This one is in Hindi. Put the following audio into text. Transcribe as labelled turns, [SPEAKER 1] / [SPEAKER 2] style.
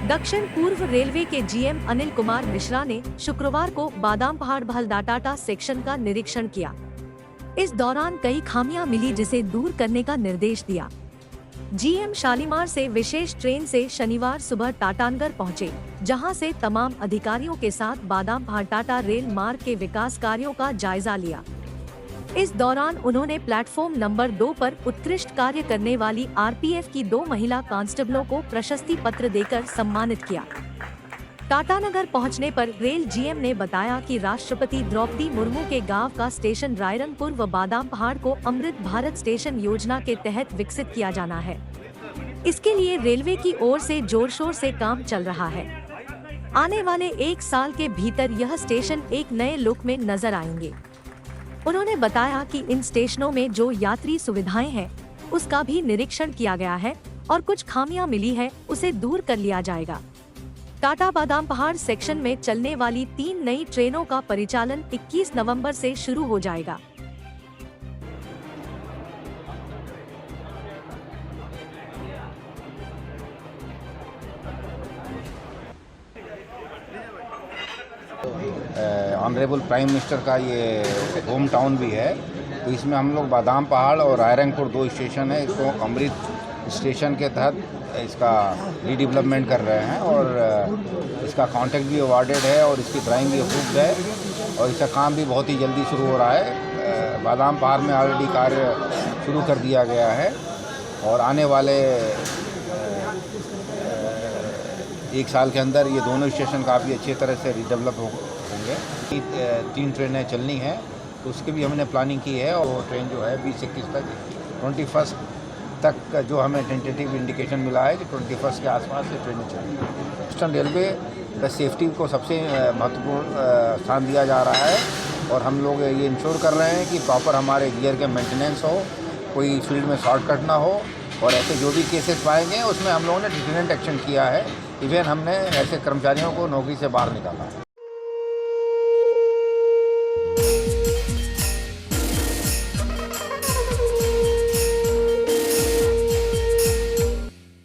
[SPEAKER 1] दक्षिण पूर्व रेलवे के जीएम अनिल कुमार मिश्रा ने शुक्रवार को बादाम पहाड़ भलदाटाटा सेक्शन का निरीक्षण किया। इस दौरान कई खामियां मिली जिसे दूर करने का निर्देश दिया। जीएम शालीमार से विशेष ट्रेन से शनिवार सुबह टाटानगर पहुंचे, जहां से तमाम अधिकारियों के साथ बादाम पहाड़ टाटा रेल मार्ग के विकास कार्यों का जायजा लिया। इस दौरान उन्होंने प्लेटफॉर्म नंबर 2 पर उत्कृष्ट कार्य करने वाली आरपीएफ की 2 महिला कांस्टेबलों को प्रशस्ति पत्र देकर सम्मानित किया। टाटानगर पहुंचने पर रेल जीएम ने बताया कि राष्ट्रपति द्रौपदी मुर्मू के गांव का स्टेशन रायरंगपुर व बादाम पहाड़ को अमृत भारत स्टेशन योजना के तहत विकसित किया जाना है। इसके लिए रेलवे की ओर से जोर शोर से काम चल रहा है। आने वाले 1 साल के भीतर यह स्टेशन एक नए लुक में नजर आएंगे। उन्होंने बताया कि इन स्टेशनों में जो यात्री सुविधाएं हैं, उसका भी निरीक्षण किया गया है और कुछ खामियां मिली है, उसे दूर कर लिया जाएगा। टाटा बादाम पहाड़ सेक्शन में चलने वाली 3 नई ट्रेनों का परिचालन 21 नवंबर से शुरू हो जाएगा।
[SPEAKER 2] ऑनरेबल प्राइम मिनिस्टर का ये होम टाउन भी है, तो इसमें हम लोग बादाम पहाड़ और रायरंगपुर 2 स्टेशन है, इसको अमृत स्टेशन के तहत इसका रीडेवलपमेंट कर रहे हैं और इसका कॉन्ट्रैक्ट भी अवार्डेड है और इसकी ड्राइंग भी अप्रूव्ड है और इसका काम भी बहुत ही जल्दी शुरू हो रहा है। बादाम पहाड़ में ऑलरेडी कार्य शुरू कर दिया गया है और आने वाले 1 साल के अंदर ये दोनों स्टेशन काफ़ी अच्छी तरह से रीडेवलप होंगे। 3 ट्रेनें चलनी हैं, तो उसकी भी हमने प्लानिंग की है और वो ट्रेन जो है 20-21 तक 21 तक जो हमें टेंटेटिव इंडिकेशन मिला है कि 21 के आसपास से ट्रेनें चलेंगी। वेस्टर्न रेलवे का सेफ्टी को सबसे महत्वपूर्ण स्थान दिया जा रहा है और हम लोग ये इंश्योर कर रहे हैं कि प्रॉपर हमारे गियर के मेंटेनेंस हो, कोई फील्ड में शॉर्टकट ना हो और ऐसे जो भी केसेस पाएंगे उसमें हम लोगों ने डिटेरेंट एक्शन किया है। इवन हमने ऐसे कर्मचारियों को नौकरी से बाहर निकाला है।